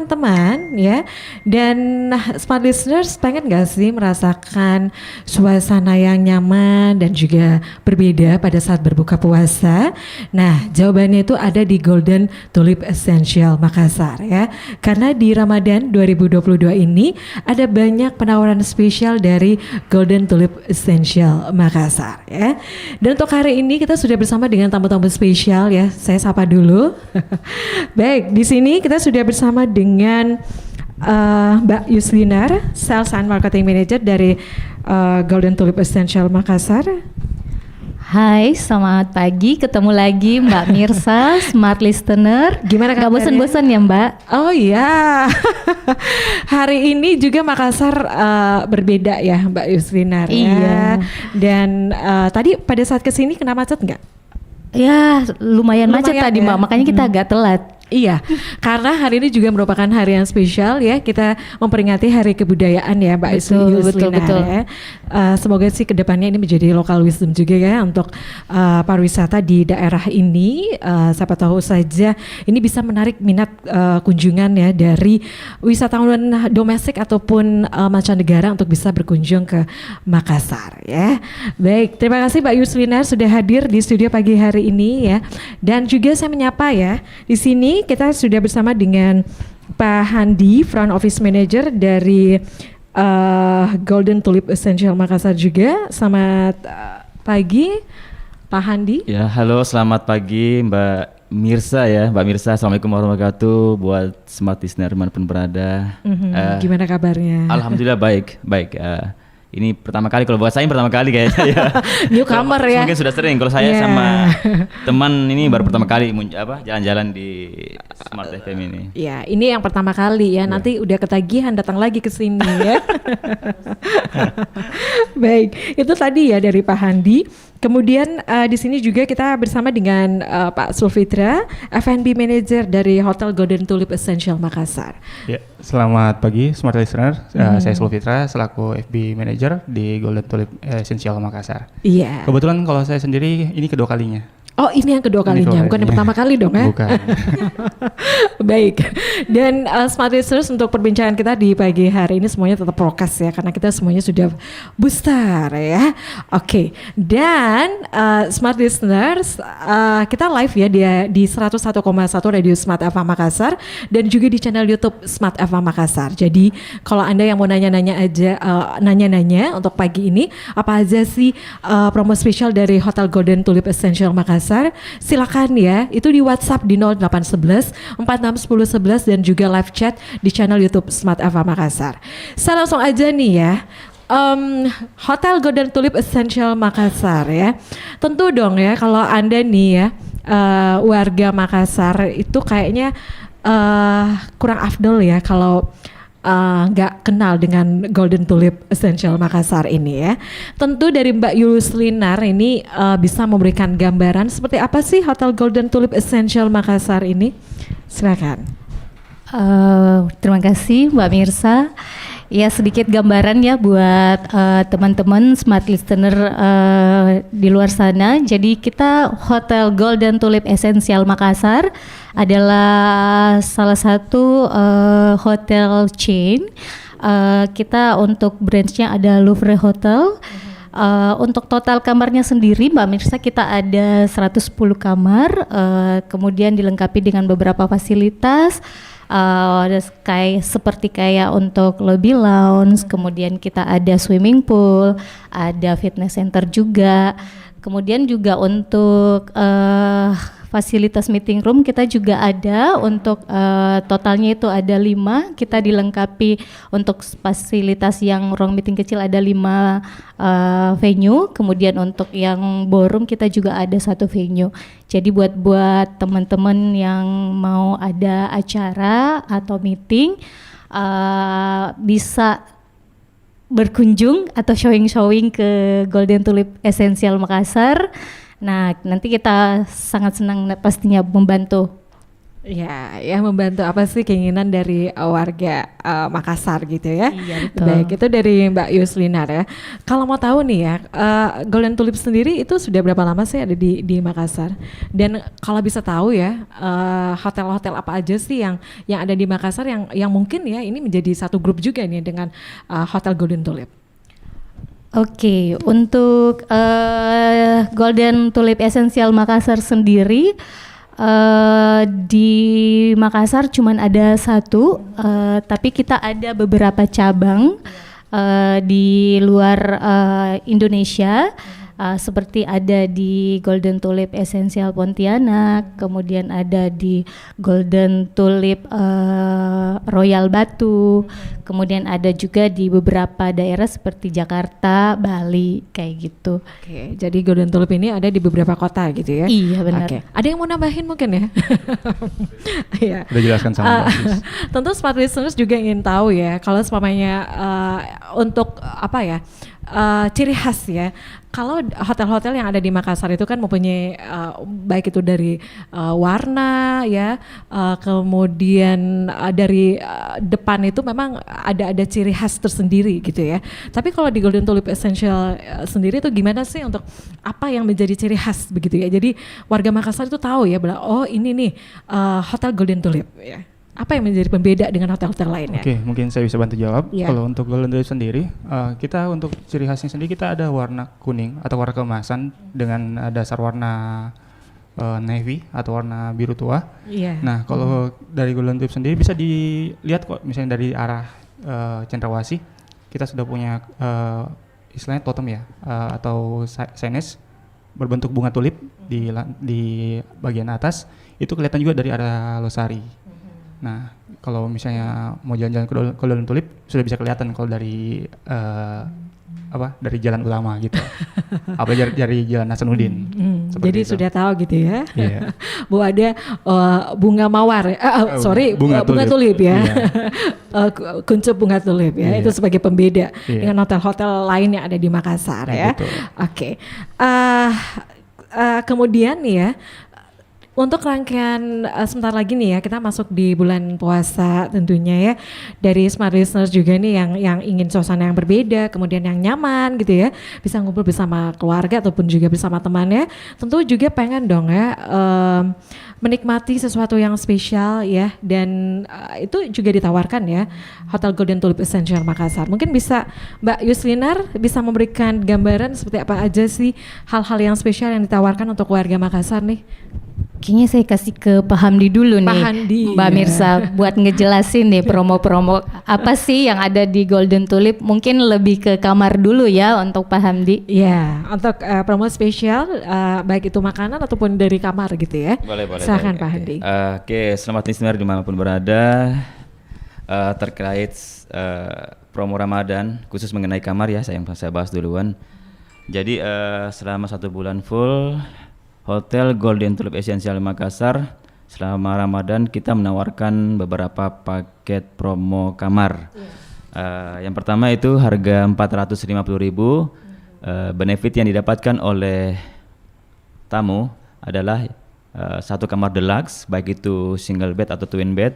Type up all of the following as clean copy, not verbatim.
teman-teman ya. Dan smart listeners pengen gak sih merasakan suasana yang nyaman dan juga berbeda pada saat berbuka puasa? Nah, jawabannya itu ada di Golden Tulip Essential Makassar ya. Karena di Ramadan 2022 ini ada banyak penawaran spesial dari Golden Tulip Essential Makassar ya. Dan untuk hari ini kita sudah bersama dengan tamu-tamu spesial ya. Saya sapa dulu. Baik, di sini kita sudah bersama dengan Mbak Yuslinar, Sales and Marketing Manager dari Golden Tulip Essential Makassar. Hai, selamat pagi. Ketemu lagi Mbak Mirsa, Smart Listener. Gimana kabarnya? Gak bosan-bosan ya Mbak? Oh iya, hari ini juga Makassar berbeda ya Mbak Yuslinar ya. Iya. Dan tadi pada saat kesini kena macet nggak? Ya, lumayan macet tadi ya? Mbak, makanya kita agak telat. Iya, karena hari ini juga merupakan hari yang spesial ya. Kita memperingati Hari Kebudayaan ya, Mbak Yuslinar. Betul. Ya. Semoga sih kedepannya ini menjadi local wisdom juga ya untuk pariwisata di daerah ini. Siapa tahu saja ini bisa menarik minat kunjungan ya dari wisatawan domestik ataupun mancanegara untuk bisa berkunjung ke Makassar ya. Baik, terima kasih Mbak Yuslinar sudah hadir di studio pagi hari ini ya. Dan juga saya menyapa ya di sini. Kita sudah bersama dengan Pak Handi, Front Office Manager dari Golden Tulip Essential Makassar juga. Selamat pagi Pak Handi. Ya, halo, selamat pagi Mbak Mirsa ya. Mbak Mirsa, Assalamualaikum warahmatullahi wabarakatuh. Buat smart listener dimanapun berada. Gimana kabarnya? Alhamdulillah baik. Ini pertama kali, kalau buat saya pertama kali kayaknya ya. Newcomer ya. Mungkin sudah sering, kalau saya sama teman ini baru pertama kali jalan-jalan di Smart FM ini. Ya, ini yang pertama kali ya. Nanti udah ketagihan datang lagi ke sini ya. Baik, itu tadi ya dari Pak Handi. Kemudian di sini juga kita bersama dengan Pak Sulfitra, F&B Manager dari Hotel Golden Tulip Essential Makassar. Ya, selamat pagi Smart Listener. Saya Sulfitra selaku FB Manager di Golden Tulip Essential Makassar. Iya. Kebetulan kalau saya sendiri ini kedua kalinya. Oh, ini yang kedua kalinya, bukan yang pertama kali dong ya? Bukan. Baik, dan Smart Listeners, untuk perbincangan kita di pagi hari ini semuanya tetap prokes ya, karena kita semuanya sudah booster ya. Oke, dan Smart Listeners, kita live ya di 101,1 Radio Smart FM Makassar dan juga di channel YouTube Smart FM Makassar. Jadi kalau Anda yang mau nanya-nanya untuk pagi ini, apa aja sih promo spesial dari Hotel Golden Tulip Essential Makassar? Silakan ya, itu di WhatsApp di 0811 461011 dan juga live chat di channel YouTube Smart FM Makassar. Saya langsung aja nih ya. Hotel Golden Tulip Essential Makassar ya. Tentu dong ya, kalau Anda nih ya warga Makassar itu kayaknya kurang afdol ya kalau nggak kenal dengan Golden Tulip Essential Makassar ini ya. Tentu dari Mbak Yuslinar ini bisa memberikan gambaran seperti apa sih Hotel Golden Tulip Essential Makassar ini. Silakan. Terima kasih Mbak Mirsa. Ya, sedikit gambaran ya buat teman-teman smart listener di luar sana. Jadi kita Hotel Golden Tulip Essential Makassar adalah salah satu hotel chain. Kita untuk branchnya ada Louvre Hotel. Untuk total kamarnya sendiri Mbak Mirsa kita ada 110 kamar, kemudian dilengkapi dengan beberapa fasilitas. Seperti kayak untuk lobby lounge, kemudian kita ada swimming pool, ada fitness center juga, kemudian juga untuk fasilitas meeting room kita juga ada untuk totalnya itu ada 5, kita dilengkapi untuk fasilitas yang ruang meeting kecil ada 5 venue, kemudian untuk yang ballroom kita juga ada 1 venue. Jadi buat teman-teman yang mau ada acara atau meeting bisa berkunjung atau showing ke Golden Tulip Essential Makassar. Nah, nanti kita sangat senang pastinya membantu. Ya, ya membantu apa sih keinginan dari warga Makassar gitu ya. Iya, betul. Baik, itu dari Mbak Yuslinar ya. Kalau mau tahu nih ya, Golden Tulip sendiri itu sudah berapa lama sih ada di Makassar? Dan kalau bisa tahu ya, hotel-hotel apa aja sih yang ada di Makassar yang mungkin ya ini menjadi satu grup juga nih dengan Hotel Golden Tulip. Oke, untuk Golden Tulip Essential Makassar sendiri di Makassar cuman ada satu, tapi kita ada beberapa cabang di luar Indonesia. Seperti ada di Golden Tulip Essential Pontianak, kemudian ada di Golden Tulip Royal Batu, kemudian ada juga di beberapa daerah seperti Jakarta, Bali, kayak gitu. Oke, jadi Golden Tulip ini ada di beberapa kota gitu ya? Iya, benar. Oke, ada yang mau nambahin mungkin ya? Iya. Udah jelaskan sama Mbak. Tentu smart listeners juga ingin tahu ya, kalau semuanya untuk apa ya, ciri khas ya. Kalau hotel-hotel yang ada di Makassar itu kan mempunyai baik itu dari warna ya, kemudian dari depan itu memang ada ciri khas tersendiri gitu ya. Tapi kalau di Golden Tulip Essential sendiri itu gimana sih untuk apa yang menjadi ciri khas begitu ya? Jadi warga Makassar itu tahu ya, bahwa oh ini nih Hotel Golden Tulip ya. Apa yang menjadi pembeda dengan hotel-hotel lainnya? Oke, mungkin saya bisa bantu jawab. Iya. Kalau untuk Golden Tulip sendiri, kita untuk ciri khasnya sendiri kita ada warna kuning atau warna keemasan dengan dasar warna navy atau warna biru tua. Iya. Nah, kalau dari Golden Tulip sendiri bisa dilihat kok, misalnya dari arah Cendrawasih, kita sudah punya istilahnya totem ya, atau signage berbentuk bunga tulip di bagian atas, itu kelihatan juga dari arah Losari. Nah, kalau misalnya mau jalan-jalan ke Golden Tulip sudah bisa kelihatan kalau dari dari jalan utama gitu. Apalagi dari jalan Hasanuddin. Seperti Jadi itu. sudah tahu gitu ya. Iya. Bahwa ada bunga mawar, bunga tulip ya. Iya. Kuncup bunga tulip ya. Iya. Itu sebagai pembeda Iya. dengan hotel-hotel lain yang ada di Makassar Iya, ya. betul. Oke. Kemudian nih ya, untuk rangkaian sebentar lagi nih ya, kita masuk di bulan puasa tentunya ya. Dari smart listeners juga nih yang ingin suasana yang berbeda, kemudian yang nyaman gitu ya, bisa ngumpul bersama keluarga ataupun juga bersama temannya. Tentu juga pengen dong ya menikmati sesuatu yang spesial ya, dan itu juga ditawarkan ya Hotel Golden Tulip Essential Makassar. Mungkin bisa Mbak Yuslinar bisa memberikan gambaran seperti apa aja sih hal-hal yang spesial yang ditawarkan untuk warga Makassar nih. Kayaknya saya kasih ke Pak Hamdi dulu nih, Pak Hamdi, Mbak ya. Mirsa, buat ngejelasin nih promo-promo apa sih yang ada di Golden Tulip. Mungkin lebih ke kamar dulu ya untuk Pak Hamdi. Ya, untuk promo spesial baik itu makanan ataupun dari kamar gitu ya. Boleh. Silakan Baik, Pak oke. Handi. Oke, selamat listener dimanapun berada. Terkait promo Ramadan khusus mengenai kamar ya, saya bahas duluan. Jadi selama 1 bulan full Hotel Golden Tulip Essential Makassar selama Ramadan kita menawarkan beberapa paket promo kamar. Yang pertama itu harga 450.000. Benefit yang didapatkan oleh tamu adalah 1 kamar deluxe, baik itu single bed atau twin bed.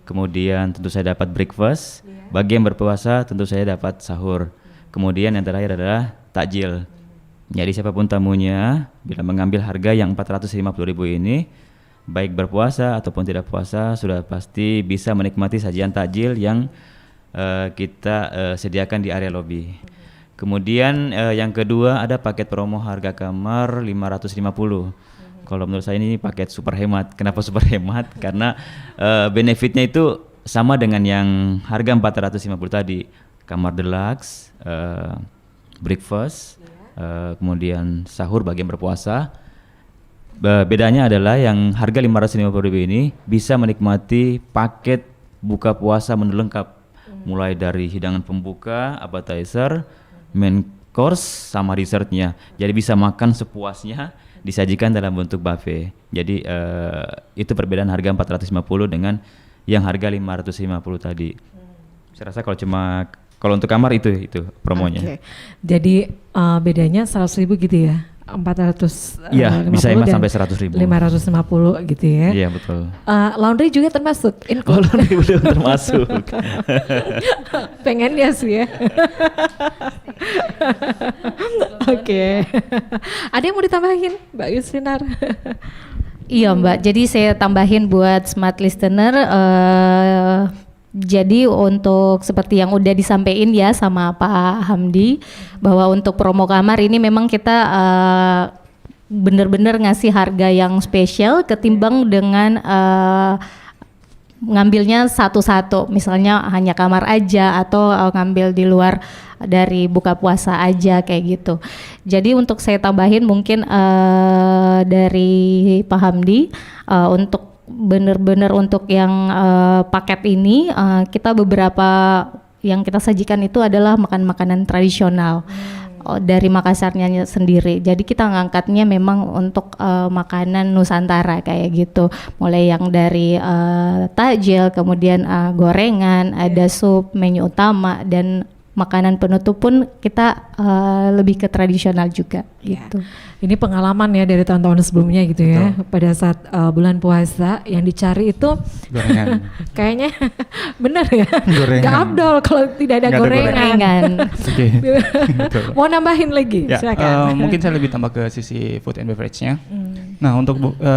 Kemudian tentu saya dapat breakfast. Bagi yang berpuasa tentu saya dapat sahur. Kemudian yang terakhir adalah takjil. Jadi siapapun tamunya bila mengambil harga yang 450.000 ini, baik berpuasa ataupun tidak puasa, sudah pasti bisa menikmati sajian takjil yang kita sediakan di area lobi. Kemudian yang kedua ada paket promo harga kamar 550. Kalau menurut saya ini paket super hemat. Kenapa super hemat? Karena benefitnya itu sama dengan yang harga 450 tadi. Kamar deluxe, breakfast, kemudian sahur bagi yang berpuasa. Bedanya adalah yang harga 550.000 ini bisa menikmati paket buka puasa menu lengkap, mulai dari hidangan pembuka, appetizer, main course sama dessertnya. Jadi bisa makan sepuasnya, disajikan dalam bentuk buffet. Jadi itu perbedaan harga 450 dengan yang harga 550 tadi. Saya rasa kalau untuk kamar itu promonya. Oke. Jadi bedanya 100.000 gitu ya. 400 Iya, bisa 50 dan sampai 100.000. 550 gitu ya. Iya betul. Laundry juga termasuk Oh, laundry belum termasuk. pengen ya sih ya. Oke. Ada yang mau ditambahin Mbak Yuslinar? Iya Mbak, jadi saya tambahin buat smart listener, jadi untuk seperti yang udah disampaikan ya sama Pak Hamdi, bahwa untuk promo kamar ini memang kita bener-bener ngasih harga yang spesial ketimbang dengan ngambilnya satu-satu, misalnya hanya kamar aja atau ngambil di luar dari buka puasa aja kayak gitu. Jadi untuk saya tambahin mungkin dari Pak Hamdi, untuk benar-benar untuk yang paket ini kita beberapa yang kita sajikan itu adalah makanan tradisional dari Makassarnya sendiri. Jadi kita ngangkatnya memang untuk makanan Nusantara kayak gitu. Mulai yang dari takjil, kemudian gorengan, ada sup, menu utama, dan makanan penutup pun kita lebih ke tradisional juga gitu. Ini pengalaman ya dari tahun-tahun sebelumnya gitu ya. Pada saat bulan puasa yang dicari itu Gorengan. kayaknya benar ya. Gorengan. Gak abdol kalau tidak ada Nggak ada gorengan. Oke. Betul. Mau nambahin lagi? Ya, Silakan. mungkin saya lebih tambah ke sisi food and beverage-nya. Nah,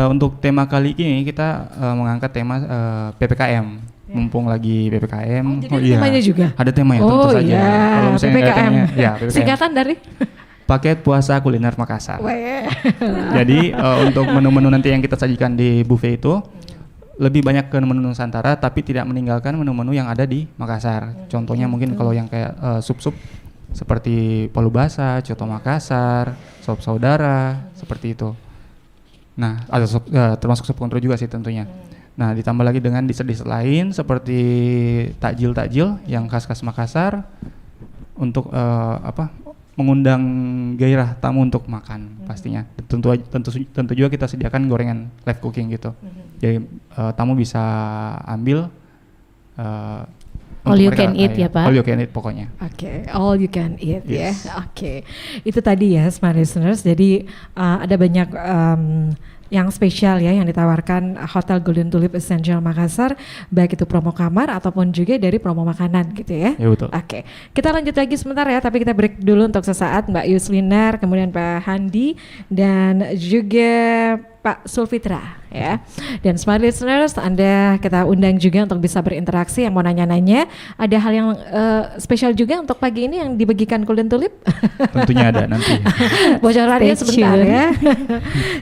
untuk tema kali ini kita mengangkat tema PPKM. Mumpung lagi PPKM. Oh, jadi ada temanya juga? Ada temanya Oh, tentu saja. iya. Kalau misalnya nggak ada PPKM. temanya, ya PPKM. Singkatan dari? Paket Puasa Kuliner Makassar. Weh. Jadi untuk menu-menu nanti yang kita sajikan di buffet itu lebih banyak ke menu Nusantara, tapi tidak meninggalkan menu-menu yang ada di Makassar. Contohnya mungkin kalau yang kayak sup-sup seperti palu basah, coto Makassar, sop saudara, seperti itu. Nah, ada termasuk sop kontrol juga sih tentunya. Nah, ditambah lagi dengan dessert-dessert lain seperti takjil-takjil yang khas-khas Makassar untuk mengundang gairah tamu untuk makan pastinya. Tentu juga kita sediakan gorengan live cooking gitu. Jadi tamu bisa ambil All you can eat ya Pak? All you can eat pokoknya. Oke, all you can eat Yes. ya. Oke, itu tadi ya smart listeners. Jadi ada banyak yang spesial ya yang ditawarkan Hotel Golden Tulip Essential Makassar, baik itu promo kamar ataupun juga dari promo makanan gitu ya. Ya betul. Oke, kita lanjut lagi sebentar ya, tapi kita break dulu untuk sesaat Mbak Yuslinar, kemudian Pak Handi dan juga Pak Sulfitra ya. Dan smart listeners, Anda kita undang juga untuk bisa berinteraksi, yang mau nanya-nanya. Ada hal yang spesial juga untuk pagi ini yang dibagikan Golden Tulip. Tentunya ada nanti. Bocorannya Stay sebentar tune. ya.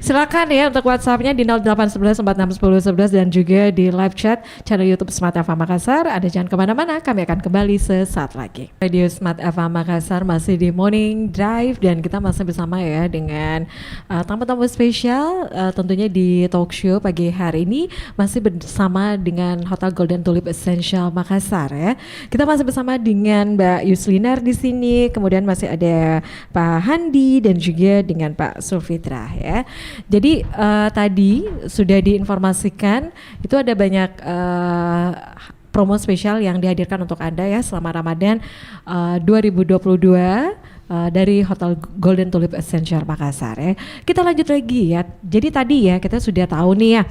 Silakan ya untuk WhatsApp-nya di 0811 4610 11 dan juga di live chat channel YouTube Smart FM Makassar. Anda jangan kemana-mana, kami akan kembali sesaat lagi. Radio Smart FM Makassar masih di Morning Drive dan kita masih bersama ya dengan tamu-tamu spesial tentunya di talk show pagi hari ini masih bersama dengan Hotel Golden Tulip Essential Makassar ya. Kita masih bersama dengan Mbak Yuslinar di sini, kemudian masih ada Pak Handi dan juga dengan Pak Sulfitra ya. Jadi tadi sudah diinformasikan itu ada banyak promo spesial yang dihadirkan untuk Anda ya selama Ramadan 2022 dari Hotel Golden Tulip Essential Makassar ya. Kita lanjut lagi ya. Jadi tadi ya kita sudah tahu nih ya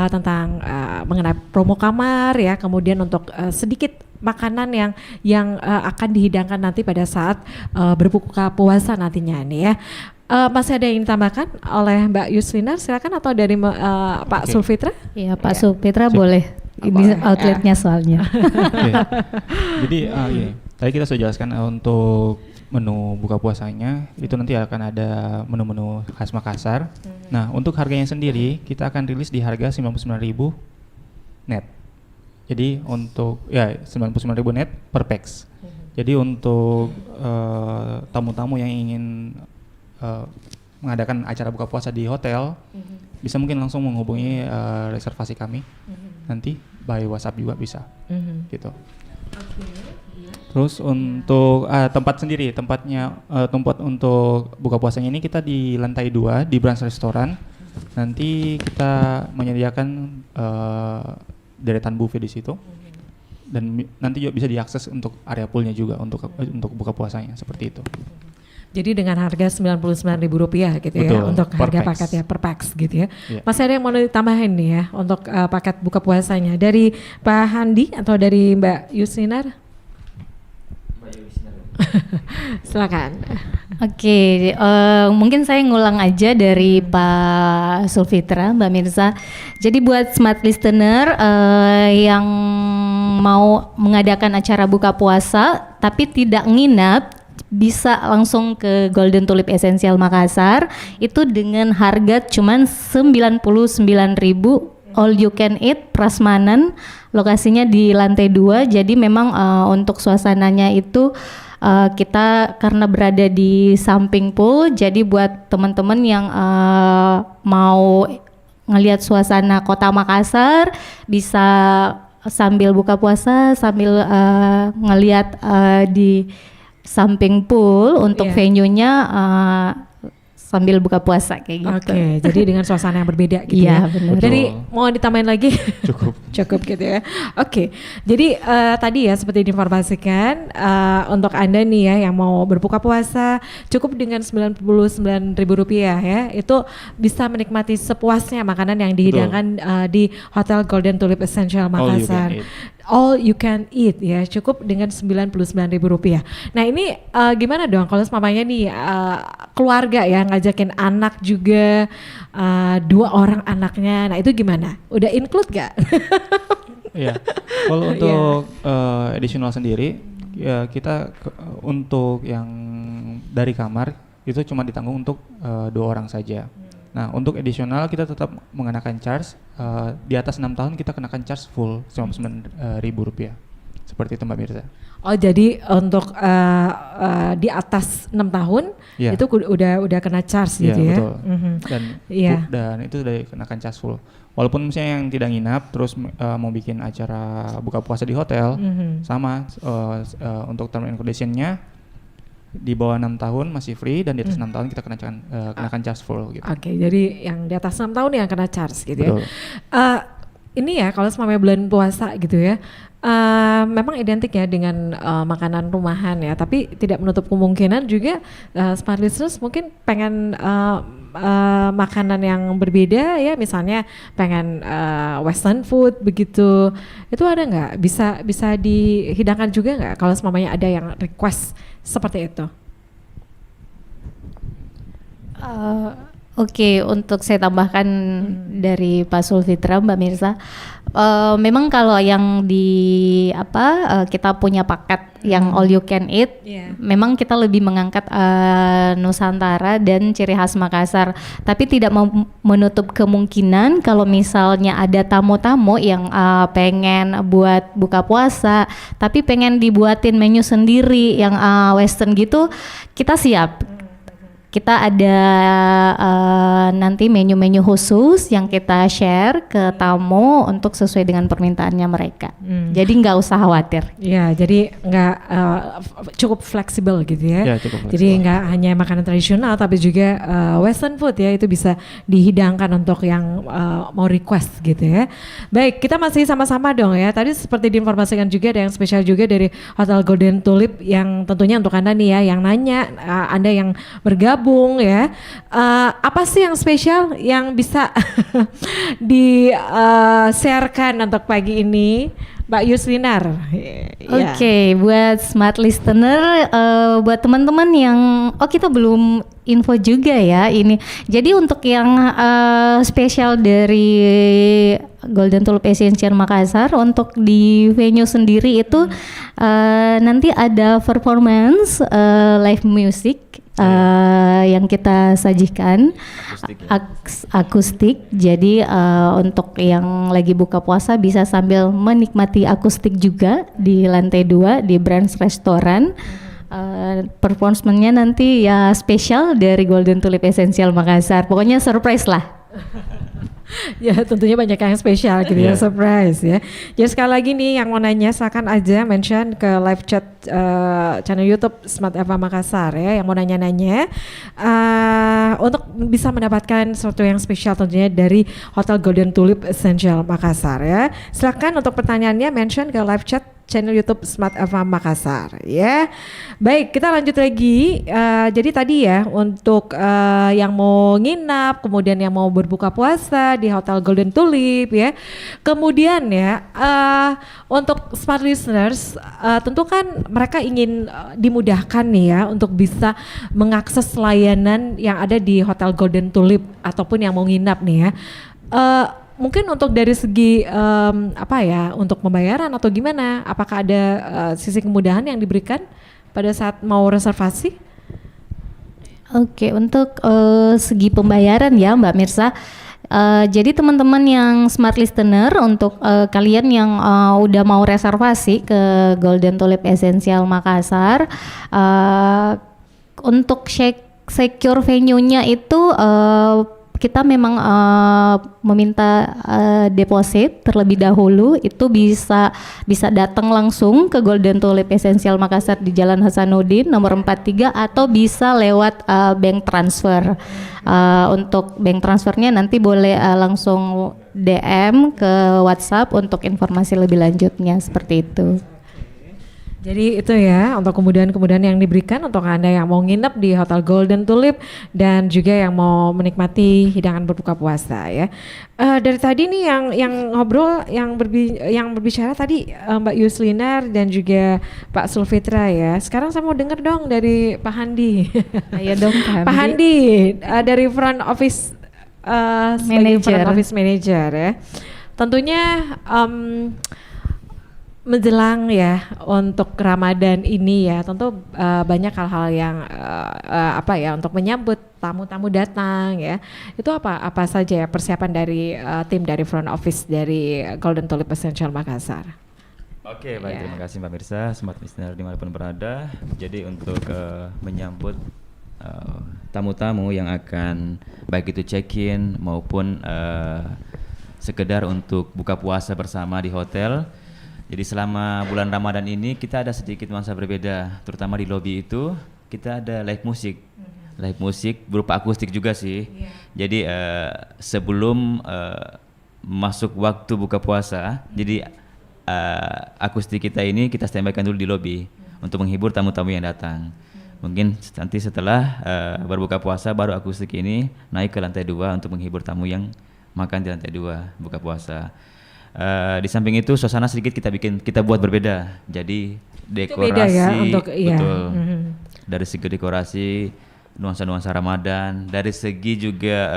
tentang mengenai promo kamar ya, kemudian untuk sedikit makanan yang akan dihidangkan nanti pada saat berbuka puasa nantinya nih ya. Masih ada yang ditambahkan oleh Mbak Yuslinar, silakan, atau dari Pak Sulfitra? Iya Pak Sulfitra boleh. Ini Boleh, outletnya soalnya. Oke. Jadi tadi kita sudah jelaskan untuk menu buka puasanya itu nanti akan ada menu-menu khas Makassar. Nah, untuk harganya sendiri kita akan rilis di harga 99.000 net. Jadi untuk 99.000 net per pax. Jadi untuk tamu-tamu yang ingin mengadakan acara buka puasa di hotel bisa mungkin langsung menghubungi reservasi kami nanti by WhatsApp juga bisa gitu. Terus untuk tempat sendiri, tempat untuk buka puasanya ini kita di lantai 2 di Branch Restoran. Nanti kita menyediakan deretan buffet di situ. Dan nanti juga bisa diakses untuk area poolnya juga untuk buka puasanya seperti itu. Jadi dengan harga Rp99.000 gitu ya Betul, untuk per harga pax. paket ya per pax gitu ya. Iya. Masih ada yang mau ditambahin nih ya untuk paket buka puasanya dari Pak Handi atau dari Mbak Yusinar? Silakan. Oke, mungkin saya ngulang aja dari Pak Sulfitra, Mbak Mirza. Jadi buat smart listener yang mau mengadakan acara buka puasa tapi tidak nginap, bisa langsung ke Golden Tulip Essential Makassar itu dengan harga cuman 99.000 all you can eat prasmanan, lokasinya di lantai 2. Jadi memang untuk suasananya itu kita karena berada di samping pool, jadi buat teman-teman yang mau ngelihat suasana kota Makassar bisa sambil buka puasa sambil ngelihat di samping pool untuk Iya. venue-nya sambil buka puasa kayak gitu. Oke, jadi dengan suasana yang berbeda gitu Iya, ya. benar. Dari Betul. mau ditambahin lagi? Cukup. Cukup gitu ya. Oke, jadi tadi ya seperti diinformasikan untuk Anda nih ya yang mau berbuka puasa cukup dengan Rp99.000 ya, itu bisa menikmati sepuasnya makanan yang dihidangkan di Hotel Golden Tulip Essential All you can Makassar. eat. All you can eat ya, cukup dengan Rp99.000. Nah ini gimana dong kalau mamanya nih keluarga ya ngajakin anak juga 2 orang anaknya, nah itu gimana? Udah include gak? Iya. Kalau untuk additional sendiri, ya kita untuk yang dari kamar itu cuma ditanggung untuk 2 orang saja. Nah, untuk additional kita tetap mengenakan charge di atas 6 tahun kita kenakan charge full Rp99.000. Seperti itu Mbak Mirza. Oh jadi untuk di atas 6 tahun Iya. itu udah kena charge Iya, gitu ya? betul. Mhm. Iya. Iya. Dan itu udah dikenakan charge full. Walaupun misalnya yang tidak nginap terus mau bikin acara buka puasa di hotel, Mhm. sama untuk term and condition-nya di bawah 6 tahun masih free dan di atas 6 tahun kita kenakan charge full gitu. Oke, jadi yang di atas 6 tahun yang kena charge gitu ya. Betul. Ini ya kalau selama bulan puasa gitu ya, memang identik ya dengan makanan rumahan ya, tapi tidak menutup kemungkinan juga smart listeners mungkin pengen makanan yang berbeda ya, misalnya pengen western food begitu, itu ada nggak? Bisa dihidangkan juga nggak kalau semuanya ada yang request seperti itu? Oke, untuk saya tambahkan dari Pak Sulfitra, Mbak Mirza, memang kalau yang di kita punya paket yang all you can eat, memang kita lebih mengangkat Nusantara dan ciri khas Makassar, tapi tidak menutup kemungkinan kalau misalnya ada tamu-tamu yang pengen buat buka puasa, tapi pengen dibuatin menu sendiri yang western gitu, kita siap. Kita ada nanti menu-menu khusus yang kita share ke tamu untuk sesuai dengan permintaannya mereka. Jadi nggak usah khawatir. Ya, jadi nggak cukup fleksibel gitu ya. Ya, cukup Jadi fleksibel. nggak hanya makanan tradisional, tapi juga western food ya, itu bisa dihidangkan untuk yang mau request gitu ya. Baik, kita masih sama-sama dong ya. Tadi seperti diinformasikan juga ada yang spesial juga dari Hotel Golden Tulip yang tentunya untuk Anda nih ya, yang nanya, Anda yang bergabung ya, apa sih yang spesial yang bisa di-sharekan untuk pagi ini, Mbak Yuslinar? Oke, buat smart listener, buat teman-teman yang, kita belum info juga ya ini. Jadi untuk yang spesial dari Golden Tulip Essential Makassar, untuk di venue sendiri itu nanti ada performance live music yang kita sajikan akustik. Jadi untuk yang lagi buka puasa bisa sambil menikmati akustik juga di lantai 2 di Branch Restoran. Performance-nya nanti ya spesial dari Golden Tulip Essential Makassar. Pokoknya surprise lah. Ya tentunya banyak yang spesial gitu ya, surprise ya. Jadi sekali lagi nih yang mau nanya silakan aja mention ke live chat channel YouTube Smart Eva Makassar ya, yang mau nanya-nanya untuk bisa mendapatkan sesuatu yang spesial tentunya dari Hotel Golden Tulip Essential Makassar ya. Silakan untuk pertanyaannya mention ke live chat channel YouTube Smart FM Makassar ya. Baik, kita lanjut lagi. Jadi tadi ya untuk yang mau nginap, kemudian yang mau berbuka puasa di Hotel Golden Tulip ya. Kemudian ya untuk smart listeners tentu kan mereka ingin dimudahkan nih ya untuk bisa mengakses layanan yang ada di Hotel Golden Tulip ataupun yang mau nginap nih ya. Mungkin untuk dari segi apa ya untuk pembayaran atau gimana? Apakah ada sisi kemudahan yang diberikan pada saat mau reservasi? Oke, untuk segi pembayaran ya Mbak Mirsa. Jadi teman-teman yang smart listener untuk kalian yang udah mau reservasi ke Golden Tulip Essential Makassar, untuk secure venue-nya itu kita memang meminta deposit terlebih dahulu. Itu bisa datang langsung ke Golden Tulip Essential Makassar di Jalan Hasanuddin nomor 43 atau bisa lewat bank transfer. Untuk bank transfernya nanti boleh langsung DM ke WhatsApp untuk informasi lebih lanjutnya seperti itu. Jadi itu ya untuk kemudahan-kemudahan yang diberikan untuk Anda yang mau nginep di Hotel Golden Tulip dan juga yang mau menikmati hidangan berbuka puasa ya. Dari tadi nih yang ngobrol yang berbicara tadi Mbak Yuslinar dan juga Pak Sulfitra ya. Sekarang saya mau dengar dong dari Pak Handi. Ayo dong Pak Handi dari front office sebagai front office manager ya. Tentunya menjelang ya untuk Ramadan ini ya tentu banyak hal-hal yang apa ya untuk menyambut tamu-tamu datang ya. Itu apa saja ya persiapan dari tim dari front office dari Golden Tulip Essential Makassar. Oke, baik, terima kasih Mbak Mirsa, smart listener dimanapun berada. Jadi untuk menyambut tamu-tamu yang akan baik itu check-in maupun sekedar untuk buka puasa bersama di hotel. Jadi selama bulan Ramadan ini kita ada sedikit nuansa berbeda, terutama di lobi itu kita ada live musik berupa akustik juga sih. Jadi sebelum masuk waktu buka puasa, jadi akustik kita ini kita standby-kan dulu di lobi untuk menghibur tamu-tamu yang datang. Mungkin nanti setelah berbuka puasa baru akustik ini naik ke lantai 2 untuk menghibur tamu yang makan di lantai 2 buka puasa. Di samping itu suasana sedikit kita buat berbeda. Jadi dekorasi beda ya, untuk, betul. iya. Dari segi dekorasi nuansa-nuansa Ramadan, dari segi juga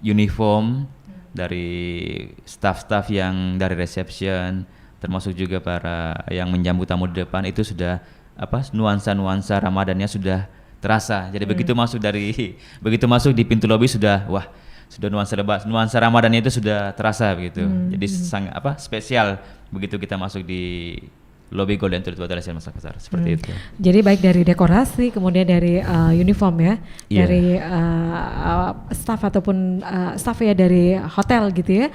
uniform dari staff-staff yang dari reception, termasuk juga para yang menjamu tamu di depan itu sudah nuansa-nuansa Ramadannya sudah terasa. Jadi begitu masuk di pintu lobi sudah nuansa Ramadannya itu sudah terasa begitu. Jadi sangat spesial begitu kita masuk di lobi Golden Tulip Hotel Essential Makassar seperti itu. Jadi baik dari dekorasi kemudian dari uniform ya, dari staff ataupun staff ya dari hotel gitu ya.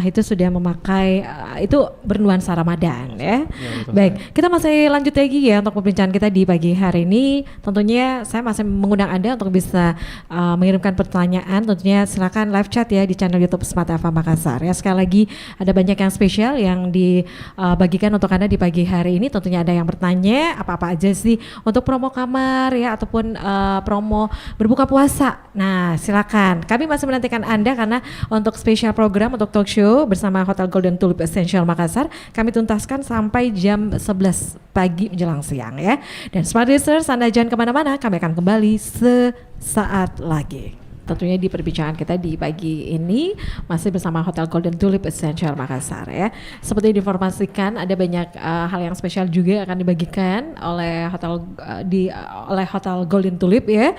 Itu sudah memakai itu bernuansa Ramadan ya. Baik, kita masih lanjut lagi ya untuk perbincangan kita di pagi hari ini. Tentunya saya masih mengundang Anda untuk bisa mengirimkan pertanyaan. Tentunya silakan live chat ya di channel YouTube Smart FM Makassar ya. Sekali lagi ada banyak yang spesial yang dibagikan untuk Anda di pagi hari ini. Tentunya ada yang bertanya apa-apa aja sih untuk promo kamar ya ataupun promo berbuka puasa. Nah silakan, kami masih menantikan Anda karena untuk spesial program untuk talk show bersama Hotel Golden Tulip Essential Makassar kami tuntaskan sampai jam 11 pagi menjelang siang ya. Dan Smart Listeners, Anda jangan kemana-mana, kami akan kembali sesaat lagi. Tentunya di perbincangan kita di pagi ini masih bersama Hotel Golden Tulip Essential Makassar ya. Seperti diinformasikan ada banyak hal yang spesial juga akan dibagikan oleh Hotel Golden Tulip ya.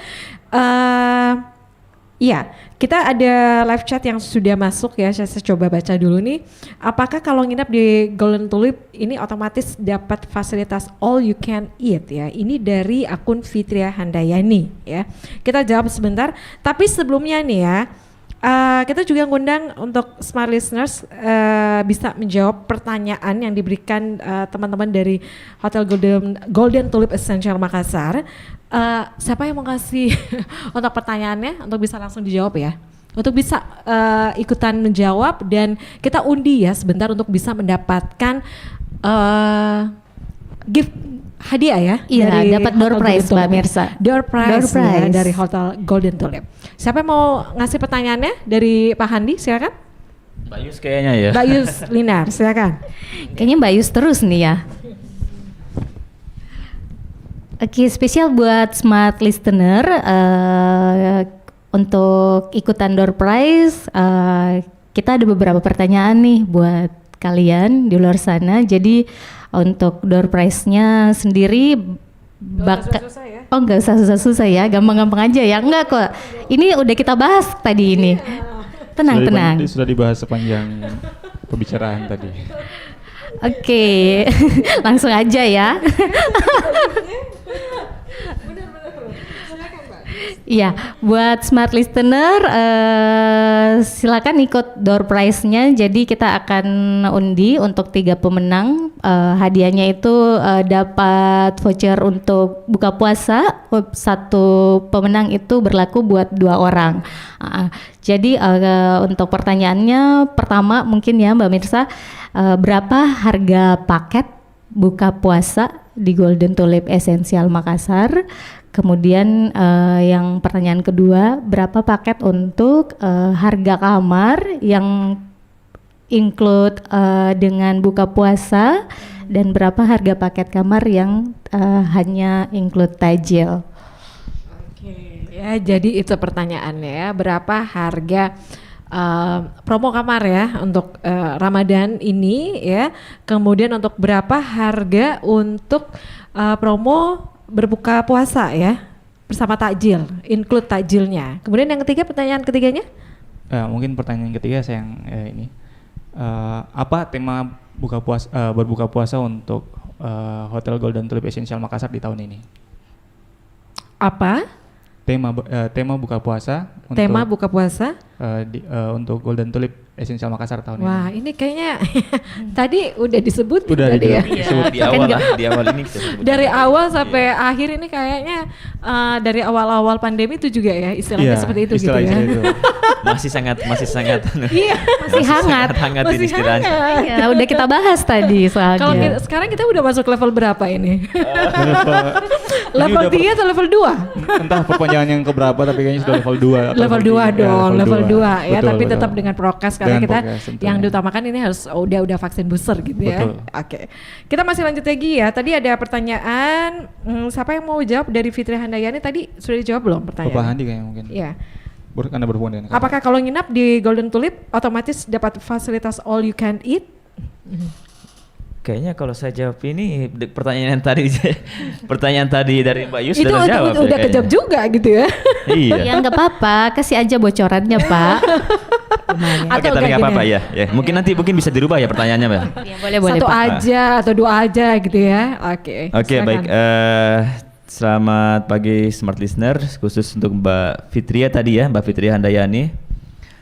Iya, kita ada live chat yang sudah masuk ya. Saya coba baca dulu nih. Apakah kalau nginap di Golden Tulip ini otomatis dapat fasilitas all you can eat ya? Ini dari akun Fitria Handayani ya. Kita jawab sebentar. Tapi sebelumnya nih ya, kita juga ngundang untuk smart listeners bisa menjawab pertanyaan yang diberikan teman-teman dari Hotel Golden Tulip Essential Makassar. Siapa yang mau kasih untuk pertanyaannya untuk bisa langsung dijawab ya? untuk bisa ikutan menjawab dan kita undi ya sebentar untuk bisa mendapatkan gift hadiah ya. Iya, dari dapat door Hotel prize, Golden Mbak Tulip. Mirsa. Door prize, Door prize. ya, dari Hotel Golden Tulip. Siapa yang mau ngasih pertanyaannya dari Pak Handi? Silakan. Mbak Yus kayaknya ya. Mbak Yus Linar, silakan. Kayaknya Mbak Yus terus nih ya. Oke, spesial buat smart listener untuk ikutan door prize, kita ada beberapa pertanyaan nih buat kalian di luar sana. Jadi untuk door prize-nya sendiri susah-susah ya. Oh, nggak usah susah-susah ya, gampang-gampang aja ya. Enggak kok. Ini udah kita bahas tadi ini. Tenang. Sudah dibahas sepanjang pembicaraan tadi. Oke, langsung aja ya. Iya, buat smart listener silakan ikut door prize-nya. Jadi kita akan undi untuk 3 pemenang. Hadiahnya itu dapat voucher untuk buka puasa. Satu pemenang itu berlaku buat 2 orang. Jadi untuk pertanyaannya pertama mungkin ya Mbak Mirsa, berapa harga paket buka puasa di Golden Tulip Essential Makassar? Kemudian yang pertanyaan kedua, berapa paket untuk harga kamar yang include dengan buka puasa, dan berapa harga paket kamar yang hanya include tajil? Oke, ya jadi itu pertanyaannya ya, berapa harga promo kamar ya untuk Ramadan ini ya, kemudian untuk berapa harga untuk promo berbuka puasa ya bersama takjil, include takjilnya. Kemudian yang ketiga, pertanyaan ketiganya? Mungkin pertanyaan ketiga saya yang ini, apa tema berbuka puasa untuk Hotel Golden Tulip Essential Makassar di tahun ini? Apa? Tema buka puasa. Tema buka puasa? Untuk Golden Tulip Essential Makassar tahun ini. Wah, ini kayaknya tadi udah disebut Udah tadi ya. Di awal lah, di awal ini kita sebut. Dari awal sampai akhir ini kayaknya dari awal-awal pandemi itu juga ya istilahnya seperti itu gitu ya. Itu. Masih sangat Iya, Masih hangat. hangat ini masih istilahnya. hangat. Ya, udah kita bahas tadi soalnya. Kalau sekarang kita udah masuk level berapa ini? Level Level 3 atau level 2? Entah perpanjangan yang keberapa, tapi kayaknya sudah level 2 atau Level 2 dong, level 2 ya, Betul, tapi betul. tetap dengan prokes karena Dengan kita prokes, tentunya. yang diutamakan ini harus udah vaksin booster gitu ya. Betul. Oke. Kita masih lanjut lagi ya. Tadi ada pertanyaan, siapa yang mau jawab dari Fitri Handayani? Tadi sudah dijawab belum pertanyaannya? Bapak Handi kayaknya mungkin. Iya. Karena berhubungan dengan Apakah kalau nginap di Golden Tulip otomatis dapat fasilitas all you can eat? Kayaknya kalau saya jawab ini pertanyaan tadi pertanyaan tadi dari Mbak Yus Itu sudah terjawab ya udah kayaknya. kejawab juga gitu ya. Iya. Ya nggak apa-apa, kasih aja bocorannya Pak. Lumayan. Oke, Atau tapi enggak nggak apa-apa gini. ya. Ya, mungkin nanti bisa dirubah ya pertanyaannya, Mbak. Ya, boleh Satu Pak. aja atau 2 aja gitu ya. Oke. Oke, silakan. baik. Selamat pagi smart listener, khusus untuk Mbak Fitria tadi ya, Mbak Fitria Handayani.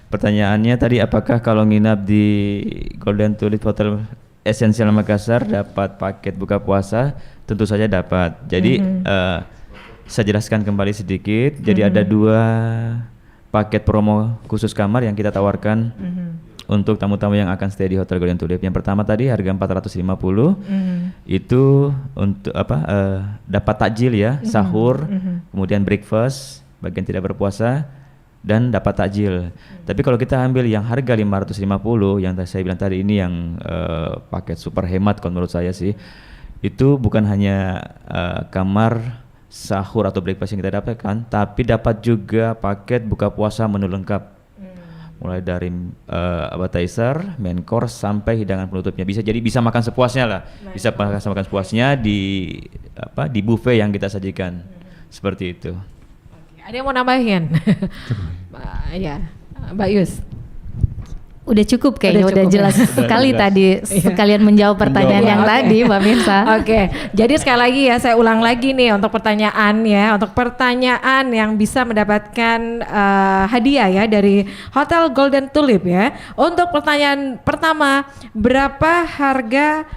Pertanyaannya tadi, apakah kalau nginap di Golden Tulip Hotel Essential Makassar dapat paket buka puasa? Tentu saja dapat. Jadi saya jelaskan kembali sedikit. Jadi ada 2 paket promo khusus kamar yang kita tawarkan untuk tamu-tamu yang akan stay di Hotel Golden Tulip. Yang pertama tadi harga 450 itu untuk dapat takjil ya, sahur, kemudian breakfast bagian tidak berpuasa, dan dapat takjil. Tapi kalau kita ambil yang harga 550 yang saya bilang tadi, ini yang paket super hemat kalau menurut saya sih, itu bukan hanya kamar, sahur atau breakfast yang kita dapatkan, tapi dapat juga paket buka puasa menu lengkap, mulai dari appetizer, main course sampai hidangan penutupnya. Bisa makan sepuasnya lah, bisa makan sepuasnya di buffet yang kita sajikan, seperti itu. Ada yang mau nambahin? Ya, Mbak Yus. Udah cukup kayaknya, Udah udah cukup jelas ya. sekali Jelas. tadi sekalian menjawab pertanyaan yang Oke. tadi Mbak Mirsa. Oke, jadi sekali lagi ya saya ulang lagi nih untuk pertanyaan ya, untuk pertanyaan yang bisa mendapatkan hadiah ya dari Hotel Golden Tulip ya. Untuk pertanyaan pertama, berapa harga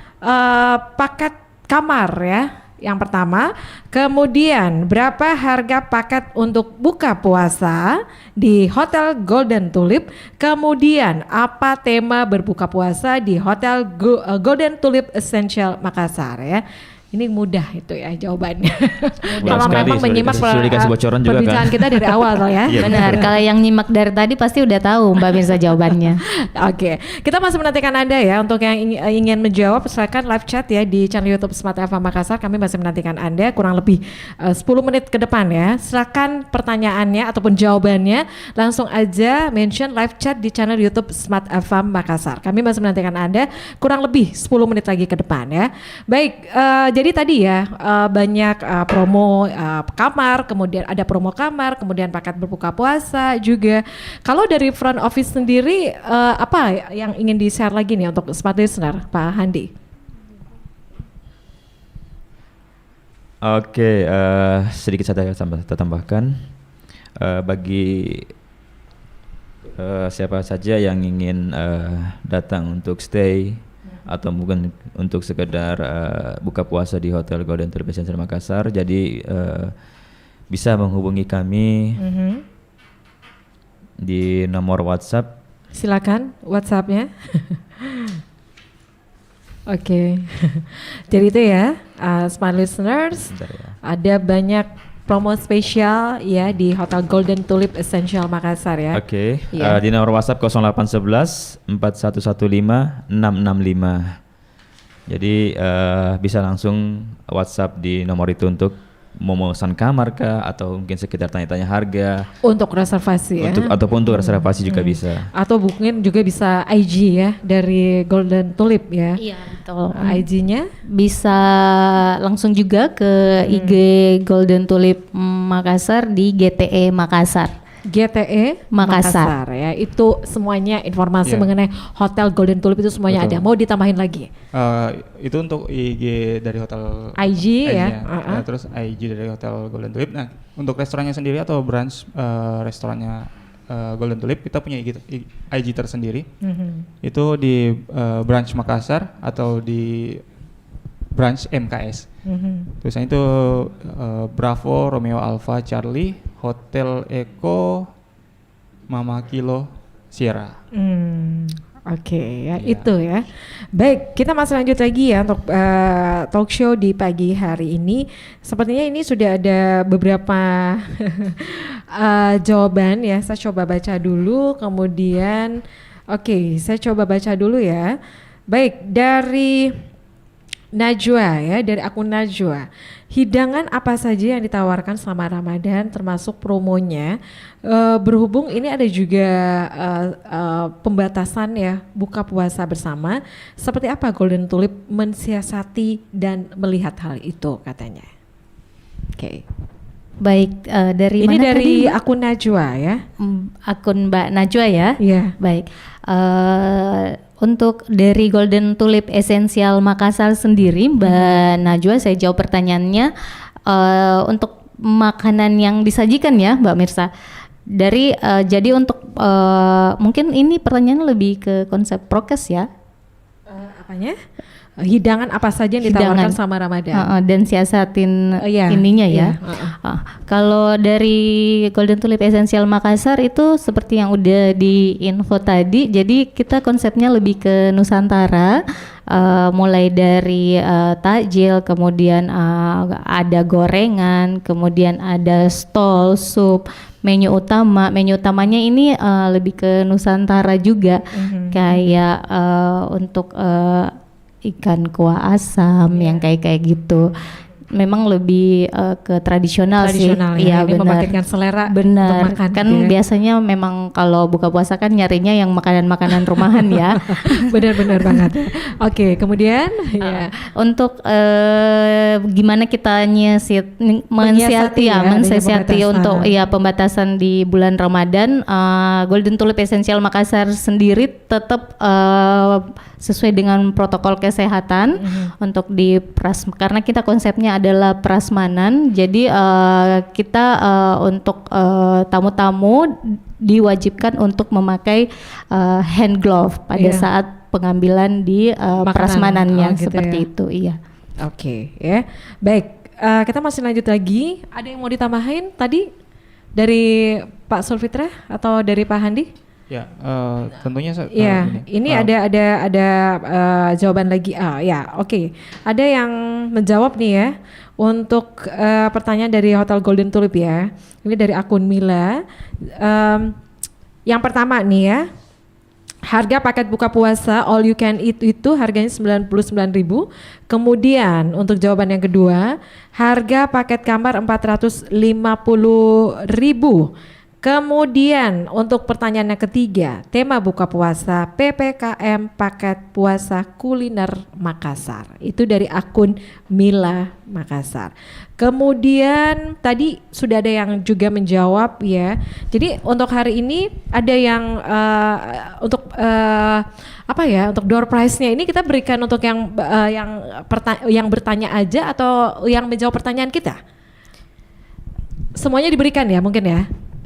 paket kamar ya Yang pertama, kemudian berapa harga paket untuk buka puasa di Hotel Golden Tulip? Kemudian apa tema berbuka puasa di Hotel Golden Tulip Essential Makassar ya? Ini mudah itu ya jawabannya. Kalau sekali, memang menyimak sudah dikasih bocoran juga perbincangan kan? kita dari awal toh ya. Iya, Benar, kalau yang nyimak dari tadi pasti udah tahu Mbak Mirza jawabannya. Oke, kita masih menantikan Anda ya untuk yang ingin menjawab silakan live chat ya di channel YouTube Smart FM Makassar. Kami masih menantikan Anda kurang lebih 10 menit ke depan ya. Silakan pertanyaannya ataupun jawabannya langsung aja mention live chat di channel YouTube Smart FM Makassar. Kami masih menantikan Anda kurang lebih 10 menit lagi ke depan ya. Baik, jadi tadi ya banyak promo kamar, kemudian ada promo kamar, kemudian paket berbuka puasa juga. Kalau dari front office sendiri apa yang ingin di-share lagi nih untuk smart listener, Pak Handi? Oke, sedikit saya tambahkan bagi siapa saja yang ingin datang untuk stay atau mungkin untuk sekedar buka puasa di Hotel Golden Tulip Essential Makassar, jadi bisa menghubungi kami di nomor WhatsApp. Silakan WhatsApp-nya. Oke. Jadi itu ya, smart listeners, Bentar ya. ada banyak promo spesial ya di Hotel Golden Tulip Essential Makassar ya. Oke, Iya. di nomor WhatsApp 0811 4115 665. Jadi bisa langsung WhatsApp di nomor itu untuk memesan kamar kah atau mungkin sekedar tanya-tanya harga Untuk reservasi ya. ataupun untuk reservasi juga bisa. Atau mungkin juga bisa IG ya dari Golden Tulip ya. Iya, betul. IG-nya Bisa langsung juga ke IG Golden Tulip Makassar di GTE Makassar. GTE Makassar. ya. Itu semuanya informasi Iya. mengenai Hotel Golden Tulip itu semuanya Betul. ada. Mau ditambahin lagi? Itu untuk IG dari hotel IG ya. IG-nya. Terus IG dari Hotel Golden Tulip. Nah, untuk restorannya sendiri atau branch restorannya Golden Tulip, kita punya IG tersendiri. Itu di branch Makassar atau di branch MKS. Tulisannya itu Bravo Romeo Alpha Charlie Hotel Eko Mama Kilo Sierra. Oke ya, Iya. itu ya. Baik, kita masih lanjut lagi ya untuk talk show di pagi hari ini. Sepertinya ini sudah ada beberapa jawaban ya. Saya coba baca dulu, kemudian oke, saya coba baca dulu ya. Baik, dari Najwa ya, dari akun Najwa. Hidangan apa saja yang ditawarkan selama Ramadan termasuk promonya? Berhubung ini ada juga pembatasan ya buka puasa bersama. Seperti apa Golden Tulip mensiasati dan melihat hal itu katanya? Oke. Baik, dari Ini mana dari tadi, Mbak? akun Najwa ya. Akun Mbak Najwa ya. Iya. Baik. Untuk dari Golden Tulip Essential Makassar sendiri, Mbak Najwa, saya jawab pertanyaannya. Untuk makanan yang disajikan ya, Mbak Mirsa. Jadi untuk mungkin ini pertanyaan lebih ke konsep prokes ya. Apanya? Hidangan apa saja yang ditawarkan Hidangan. sama Ramadan? Dan siasatin Iya, ininya iya, ya. Kalau dari Golden Tulip Essential Makassar itu seperti yang udah di info tadi, jadi kita konsepnya lebih ke Nusantara, mulai dari takjil, kemudian ada gorengan, kemudian ada stol, sup, menu utamanya ini lebih ke Nusantara juga, kayak untuk ikan kuah asam yang kayak gitu. Memang lebih ke tradisional sih. Tradisional ya, ini benar. membangkitkan selera untuk Benar. makan Kan gitu ya. biasanya memang kalau buka puasa kan nyarinya yang makanan-makanan rumahan ya. Benar-benar banget. Oke, kemudian ya. Untuk gimana kita mensiasati dengan pembatasan. untuk ya pembatasan di bulan Ramadan, Golden Tulip Essential Makassar sendiri tetap sesuai dengan protokol kesehatan untuk karena kita konsepnya adalah prasmanan, jadi kita untuk tamu-tamu diwajibkan untuk memakai hand glove pada Iya. saat pengambilan di Makanan. prasmanannya Oh, gitu seperti ya. itu, iya. Oke, ya. Baik, kita masih lanjut lagi. Ada yang mau ditambahin tadi dari Pak Sulfitra atau dari Pak Handi? Ya, tentunya Ya, ini ada jawaban lagi. Ya, oke. Ada yang menjawab nih ya untuk pertanyaan dari Hotel Golden Tulip ya. Ini dari akun Mila. Yang pertama nih ya. Harga paket buka puasa all you can eat itu harganya 99.000. Kemudian untuk jawaban yang kedua, harga paket kamar 450.000. Kemudian untuk pertanyaan yang ketiga, tema buka puasa PPKM paket puasa kuliner Makassar. Itu dari akun Mila Makassar. Kemudian tadi sudah ada yang juga menjawab ya. Jadi untuk hari ini ada yang untuk door prize-nya ini kita berikan untuk yang bertanya aja atau yang menjawab pertanyaan kita. Semuanya diberikan ya mungkin ya.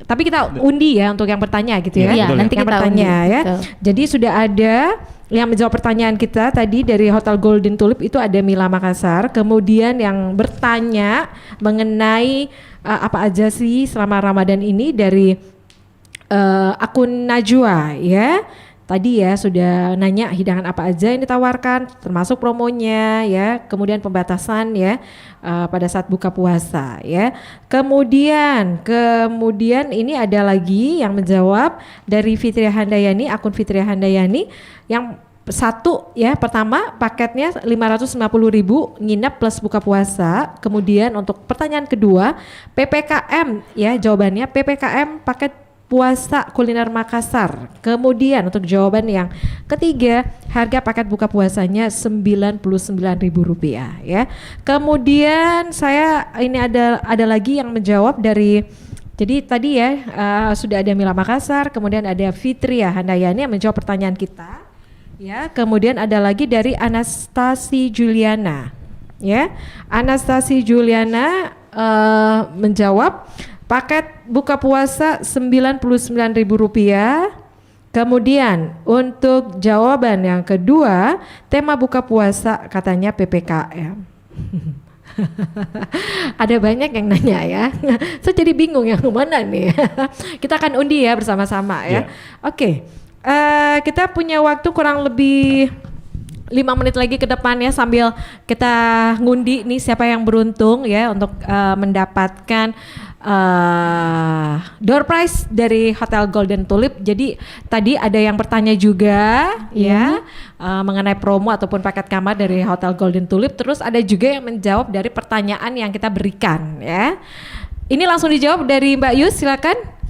Tapi kita undi ya untuk yang bertanya gitu ya. Iya, nanti yang kita bertanya undi. ya. Betul. Jadi sudah ada yang menjawab pertanyaan kita tadi dari Hotel Golden Tulip itu ada Mila Makassar. Kemudian yang bertanya mengenai apa aja sih selama Ramadan ini dari akun Najwa ya. Tadi ya sudah nanya hidangan apa aja yang ditawarkan, termasuk promonya ya, kemudian pembatasan ya pada saat buka puasa ya. Kemudian ini ada lagi yang menjawab dari Fitria Handayani, akun Fitria Handayani yang satu ya, pertama paketnya 550.000 nginep plus buka puasa. Kemudian untuk pertanyaan kedua PPKM ya, jawabannya PPKM paket puasa kuliner Makassar. Kemudian untuk jawaban yang ketiga, harga paket buka puasanya Rp99.000 ya. Kemudian ini ada lagi yang menjawab dari, jadi tadi ya sudah ada Mila Makassar, kemudian ada Fitria Handayani yang menjawab pertanyaan kita. Ya, kemudian ada lagi dari Anastasi Juliana. Ya, Anastasi Juliana menjawab paket buka puasa Rp99.000. Kemudian untuk jawaban yang kedua, tema buka puasa katanya PPKM. Ada banyak yang nanya ya. Saya jadi bingung yang mana nih. Kita akan undi ya bersama-sama ya. Oke. Kita punya waktu kurang lebih 5 menit lagi ke depan ya, sambil kita ngundi nih siapa yang beruntung ya untuk mendapatkan door prize dari Hotel Golden Tulip. Jadi tadi ada yang bertanya juga ya mengenai promo ataupun paket kamar dari Hotel Golden Tulip. Terus ada juga yang menjawab dari pertanyaan yang kita berikan ya. Ini langsung dijawab dari Mbak Yus, silakan.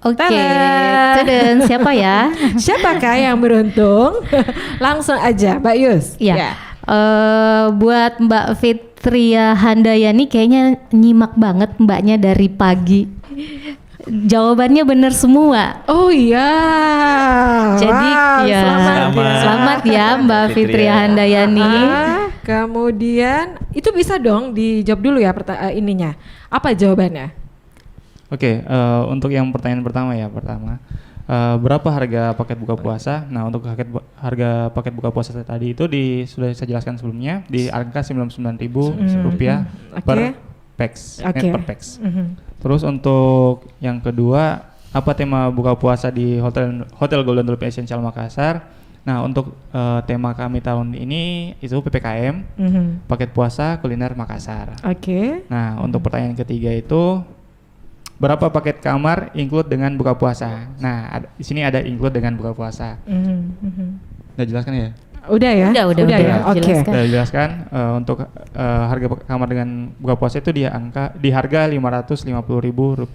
Oke, Tada. Teden, siapa ya? Siapakah yang beruntung? Langsung aja Mbak Yus. Ya. Buat Mbak Fitria Handayani kayaknya nyimak banget mbaknya dari pagi. Jawabannya benar semua. Oh iya. Jadi ya selamat ya Mbak Fitria Handayani. Kemudian itu bisa dong dijawab dulu ya ininya. Apa jawabannya? Oke, untuk yang pertanyaan pertama ya, berapa harga paket buka puasa? Nah, untuk harga paket buka puasa tadi itu sudah saya jelaskan sebelumnya di angka Rp99.000 per pax, net per pax. Terus untuk yang kedua, apa tema buka puasa di Hotel Golden Tulip Essential Makassar? Nah, untuk tema kami tahun ini itu PPKM, paket puasa kuliner Makassar. Nah, untuk pertanyaan ketiga itu berapa paket kamar include dengan buka puasa? Nah, di sini ada include dengan buka puasa. Udah jelaskan ya? Udah ya? Udah ya. Oke. Udah jelaskan untuk harga kamar dengan buka puasa itu di harga Rp550.000.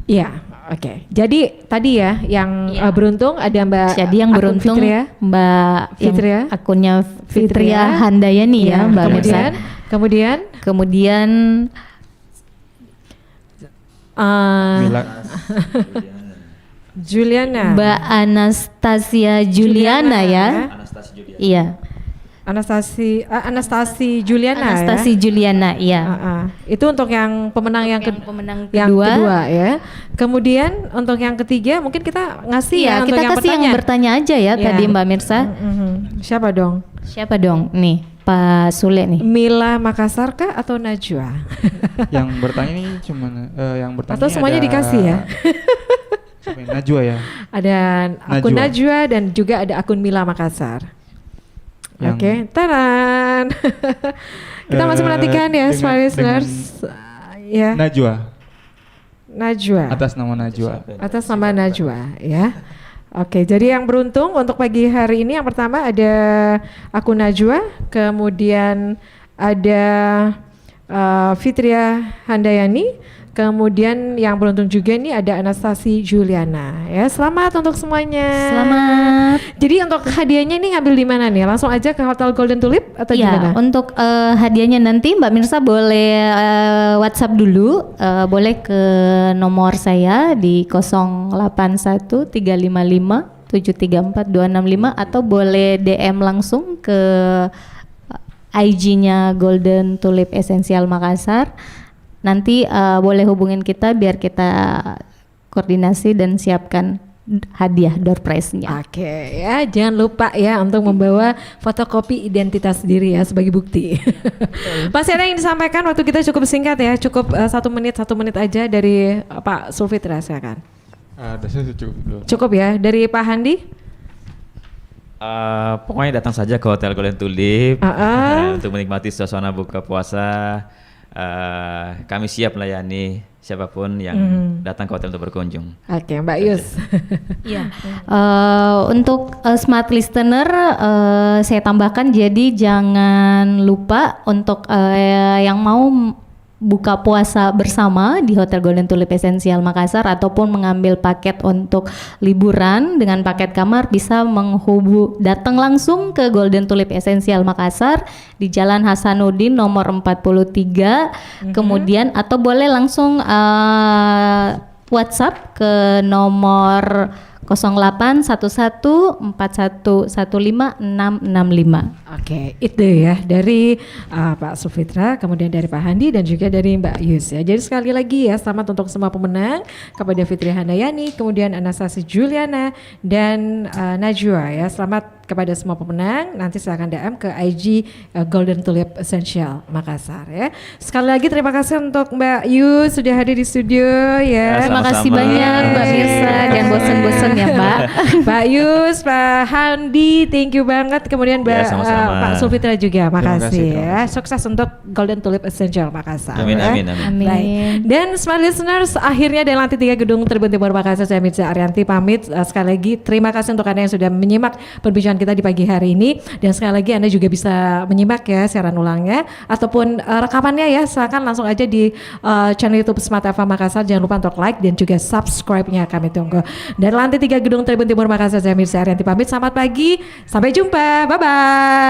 Iya, oke. Jadi tadi ya yang beruntung ada Mbak. Jadi yang beruntung Fitria. Mbak Fitria. yang akunnya Fitria Handayani ya, Mbak Mirsa. Kemudian Juliana. Mbak Anastasia Juliana ya. Iya. Anastasi Juliana. Anastasi Juliana, iya. Itu untuk yang pemenang yang kedua ya. Kemudian untuk yang ketiga mungkin kita ngasih ya untuk kita kasih yang bertanya aja ya tadi Mbak Mirsa. Siapa dong? Nih, Pak Sule nih. Mila Makassar kah atau Najwa? Yang bertanya ini cuma yang bertanya Atau semuanya ada- dikasih ya? Siapa ini? Najwa ya. Ada akun Najwa. Najwa dan juga ada akun Mila Makassar. Yang- Oke, taran. Kita masih menantikan ya, dengan- Smart listeners. Ya, Najwa, Najwa. atas nama Najwa. Atas nama Najwa ya. Oke, jadi yang beruntung untuk pagi hari ini yang pertama ada akun Najwa, kemudian ada Fitria Handayani, kemudian yang beruntung juga nih ada Anastasi Juliana ya. Selamat untuk semuanya. Selamat. Jadi untuk hadiahnya ini ngambil di mana nih? Langsung aja ke Hotel Golden Tulip atau Ya, gimana? untuk hadiahnya nanti Mbak Mirsa boleh WhatsApp dulu, boleh ke nomor saya di 081355734265 atau boleh DM langsung ke IG-nya Golden Tulip Essential Makassar. Nanti boleh hubungin kita biar kita koordinasi dan siapkan hadiah door prize-nya. Oke ya, jangan lupa ya untuk membawa fotokopi identitas diri ya sebagai bukti. Masih ada yang disampaikan, waktu kita cukup singkat ya, cukup 1 menit aja dari Pak Sulfitra silakan. Ada saya cukup dulu. Cukup ya, dari Pak Handi. Pokoknya datang saja ke Hotel Golden Tulip untuk menikmati suasana buka puasa. Kami siap melayani siapapun yang datang ke hotel untuk berkunjung. Oke, Mbak Yus. Iya. Untuk smart listener saya tambahkan, jadi jangan lupa untuk yang mau buka puasa bersama di Hotel Golden Tulip Essential Makassar ataupun mengambil paket untuk liburan dengan paket kamar bisa datang langsung ke Golden Tulip Essential Makassar di Jalan Hasanuddin nomor 43. Kemudian atau boleh langsung WhatsApp ke nomor 081141151665. Oke, itu ya dari Pak Sulfitra, kemudian dari Pak Handi dan juga dari Mbak Yus ya. Jadi sekali lagi ya, selamat untuk semua pemenang kepada Fitri Handayani, kemudian Anastasi Juliana dan Najwa ya. Selamat kepada semua pemenang. Nanti silakan DM ke IG Golden Tulip Essential Makassar ya. Sekali lagi terima kasih untuk Mbak Yus sudah hadir di studio ya. Terima kasih Sama-sama. banyak Mbak Mirsa, jangan bosan-bosan ya Mbak. Pak Yus, Pak Handi, thank you banget. Kemudian Ya, sama-sama. Pak Sulfitra juga, makasih kasih, ya. Sukses untuk Golden Tulip Essential Makassar. Amin, ya. amin, amin. Amin. Baik. Dan smart listeners, akhirnya dari lantai 3 Gedung Tribun Timur Makassar, saya Mirza Arianti pamit. Sekali lagi terima kasih untuk Anda yang sudah menyimak perbincangan kita di pagi hari ini. Dan sekali lagi Anda juga bisa menyimak ya siaran ulangnya ataupun rekamannya ya. Silakan langsung aja di channel YouTube Smart FM Makassar. Jangan lupa untuk like dan juga subscribe-nya, kami tunggu. Dari lantai 3 Gedung Tribun Timur Makassar, saya Mirza Arianti pamit. Selamat pagi, sampai jumpa, bye-bye.